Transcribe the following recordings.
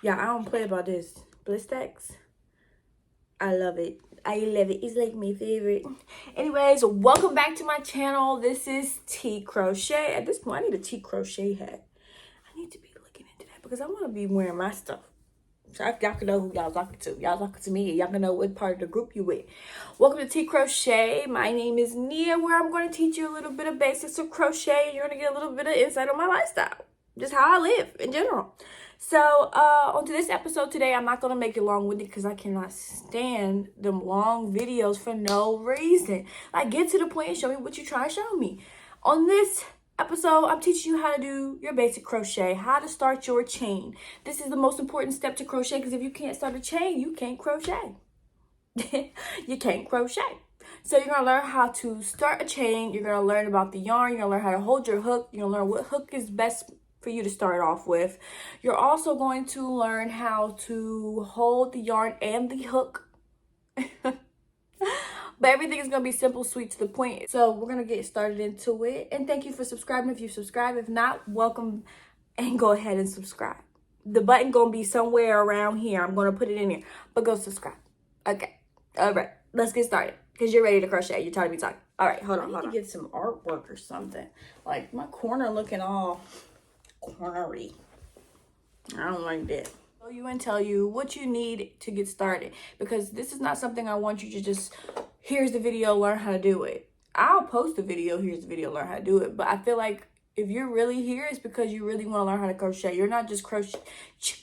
Yeah, I don't play about this. Blistex. I love it. I love it. It's like my favorite. Anyways, welcome back to my channel. This is T Crochet. At this point, I need a T Crochet hat. I need to be looking into that because I want to be wearing my stuff. So y'all can know who y'all talking to. Y'all talking to me. Y'all can know what part of the group you with. Welcome to T Crochet. My name is Nia, where I'm going to teach you a little bit of basics of crochet. And you're going to get a little bit of insight on my lifestyle. Just how I live in general. So, on to this episode today, I'm not going to make it long-winded because I cannot stand them long videos for no reason. Like, get to the point and show me what you're trying to show me. On this episode, I'm teaching you how to do your basic crochet, how to start your chain. This is the most important step to crochet because if you can't start a chain, you can't crochet. You can't crochet. So you're going to learn how to start a chain. You're going to learn about the yarn. You're going to learn how to hold your hook. You're going to learn what hook is best for you to start off with. You're also going to learn how to hold the yarn and the hook. But everything is going to be simple, sweet, to the point. So we're going to get started into it. And thank you for subscribing if you subscribe. If not, welcome and go ahead and subscribe. The button going to be somewhere around here. I'm going to put it in here. But go subscribe. Okay. All right. Let's get started. Because you're ready to crochet. You're tired of me talking. All right. Hold on. I need to get some artwork or something. Like my corner looking all cornery. I don't like that. Show you and tell you what you need to get started, because this is not something I want you to just, here's the video, learn how to do it. I'll post the video, here's the video, learn how to do it. But I feel like if you're really here, it's because you really want to learn how to crochet. You're not just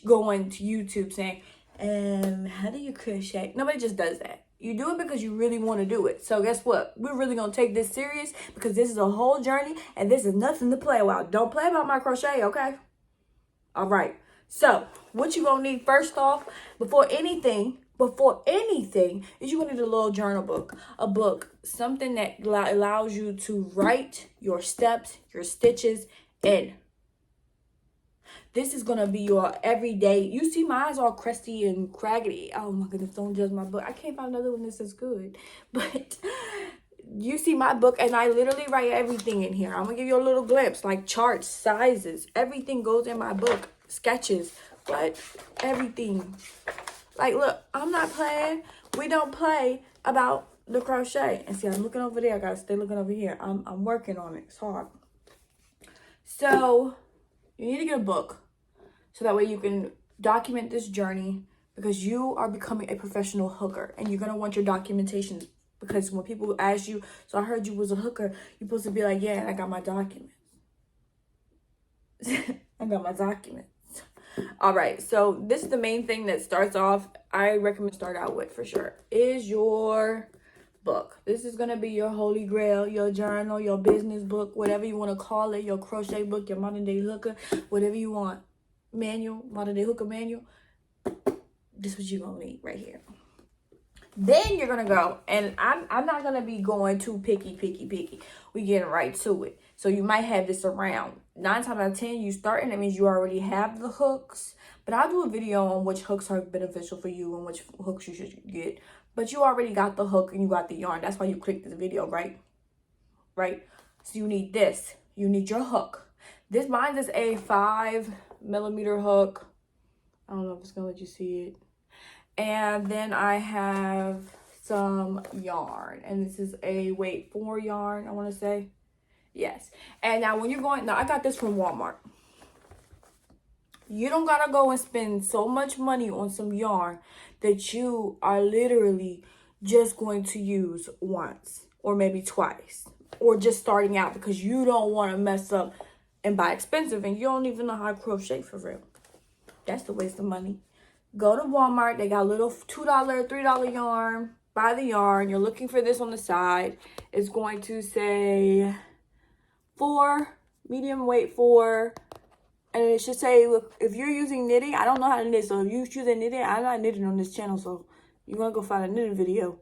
going to YouTube saying, how do you crochet? Nobody just does that. You do it because you really want to do it. So guess what? We're really going to take this serious because this is a whole journey and this is nothing to play about. Don't play about my crochet, okay? All right. So what you're going to need first off, before anything, is you're going to need a little journal book. A book, something that allows you to write your steps, your stitches in. This is going to be your everyday. You see mine's all crusty and craggedy. Oh my goodness, don't judge my book. I can't find another one that's as good. But you see my book and I literally write everything in here. I'm going to give you a little glimpse, like charts, sizes. Everything goes in my book. Sketches. What? Everything. Like, look, I'm not playing. We don't play about the crochet. And see, I'm looking over there. I got to stay looking over here. I'm working on it. It's hard. So you need to get a book so that way you can document this journey, because you are becoming a professional hooker and you're going to want your documentation, because when people ask you, so I heard you was a hooker, you're supposed to be like, yeah, I got my documents. I got my documents. All right, so this is the main thing that starts off, I recommend start out with for sure, is your book. This is going to be your holy grail, your journal, your business book, whatever you want to call it, your crochet book, your modern day hooker, whatever you want. Manual, modern day hooker manual. This is what you're going to need right here. Then you're going to go, and I'm not going to be going too picky. We getting right to it. So you might have this around. 9 times out of 10, you starting, that means you already have the hooks. But I'll do a video on which hooks are beneficial for you and which hooks you should get. But you already got the hook and you got the yarn. That's why you clicked this video, right? Right? So you need this. You need your hook. Mine is a 5mm hook. I don't know if it's going to let you see it. And then I have some yarn. And this is a weight 4 yarn, I want to say. Yes. And now when you're going, now I got this from Walmart. You don't got to go and spend so much money on some yarn that you are literally just going to use once or maybe twice, or just starting out because you don't want to mess up and buy expensive and you don't even know how to crochet for real. That's the waste of money. Go to Walmart. They got little $2, $3 yarn. Buy the yarn. You're looking for this on the side. It's going to say 4, medium weight 4. And it should say, look, if you're using knitting, I don't know how to knit. So if you're using knitting, I'm not knitting on this channel. So you want to go find a knitting video.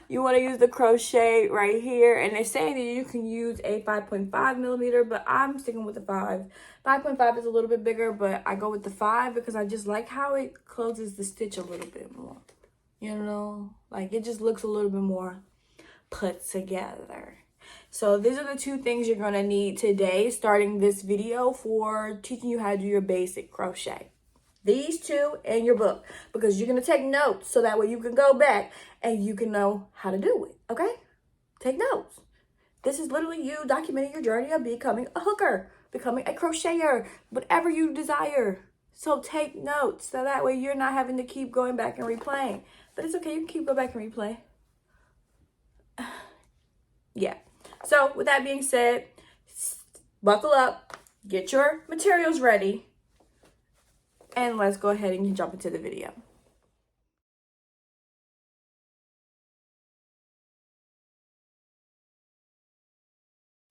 You want to use the crochet right here. And they're saying that you can use a 5.5mm, but I'm sticking with the 5. 5.5 is a little bit bigger, but I go with the 5 because I just like how it closes the stitch a little bit more. You know, like it just looks a little bit more put together. So these are the two things you're going to need today, starting this video for teaching you how to do your basic crochet. These two and your book, because you're going to take notes so that way you can go back and you can know how to do it, okay? Take notes. This is literally you documenting your journey of becoming a hooker, becoming a crocheter, whatever you desire. So take notes so that way you're not having to keep going back and replaying. But it's okay, you can keep going back and replay. Yeah. So with that being said, buckle up, get your materials ready, and let's go ahead and jump into the video.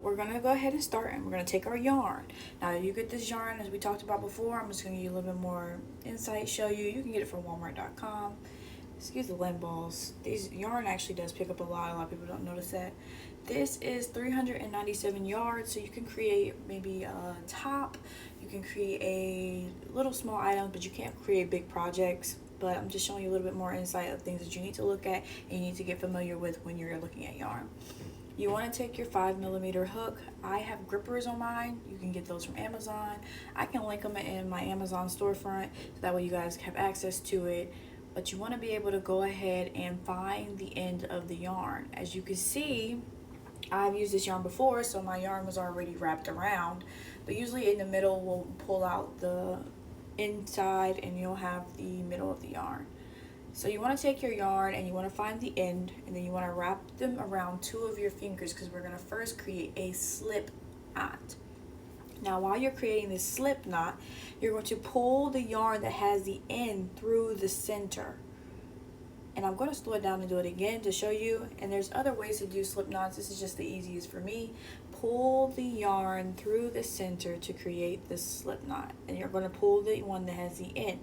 We're going to go ahead and start, and we're going to take our yarn. Now, you get this yarn, as we talked about before, I'm just going to give you a little bit more insight, show you. You can get it from Walmart.com. Excuse the lint balls. These yarn actually does pick up a lot. A lot of people don't notice that. This is 397 yards, so you can create maybe a top. You can create little small items, but you can't create big projects. But I'm just showing you a little bit more insight of things that you need to look at and you need to get familiar with when you're looking at yarn. You want to take your 5mm hook. I have grippers on mine. You can get those from Amazon. I can link them in my Amazon storefront, so that way you guys have access to it. But you want to be able to go ahead and find the end of the yarn. As you can see, I've used this yarn before, so my yarn was already wrapped around. But usually in the middle, we'll pull out the inside and you'll have the middle of the yarn. So you want to take your yarn and you want to find the end, and then you want to wrap them around 2 of your fingers, because we're going to first create a slip knot. Now, while you're creating this slip knot, you're going to pull the yarn that has the end through the center. And I'm going to slow it down and do it again to show you. And there's other ways to do slip knots. This is just the easiest for me. Pull the yarn through the center to create this slip knot. And you're going to pull the one that has the end.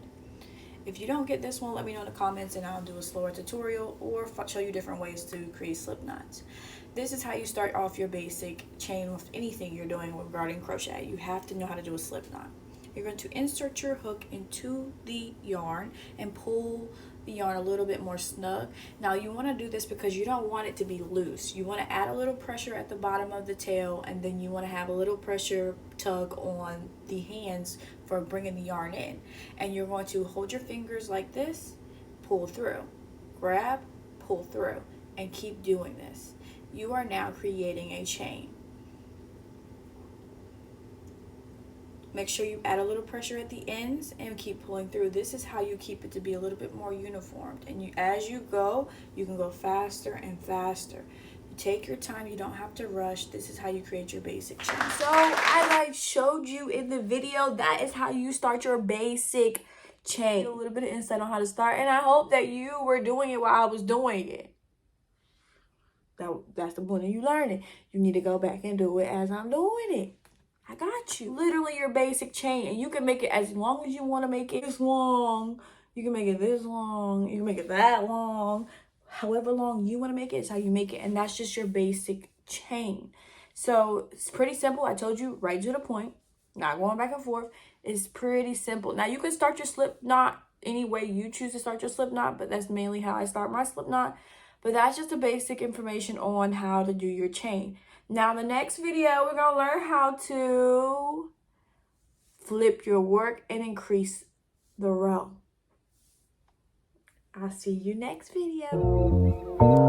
If you don't get this one, let me know in the comments and I'll do a slower tutorial or show you different ways to create slip knots. This is how you start off your basic chain with anything you're doing regarding crochet. You have to know how to do a slip knot. You're going to insert your hook into the yarn and pull the yarn a little bit more snug. Now you want to do this because you don't want it to be loose. You want to add a little pressure at the bottom of the tail, and then you want to have a little pressure tug on the hands for bringing the yarn in. And you're going to hold your fingers like this, pull through, grab, pull through, and keep doing this. You are now creating a chain. Make sure you add a little pressure at the ends and keep pulling through. This is how you keep it to be a little bit more uniformed. And as you go, you can go faster and faster. You take your time. You don't have to rush. This is how you create your basic chain. So I showed you in the video, that is how you start your basic chain. A little bit of insight on how to start. And I hope that you were doing it while I was doing it. That's the point of you learning. You need to go back and do it as I'm doing it. I got you. Literally your basic chain. And you can make it as long as you want to make it this long. You can make it this long. You can make it that long. However long you want to make it is how you make it. And that's just your basic chain. So it's pretty simple. I told you right to the point. Not going back and forth. It's pretty simple. Now you can start your slip knot any way you choose to start your slip knot. But that's mainly how I start my slip knot. But that's just the basic information on how to do your chain. Now, in the next video, we're going to learn how to flip your work and increase the row. I'll see you next video.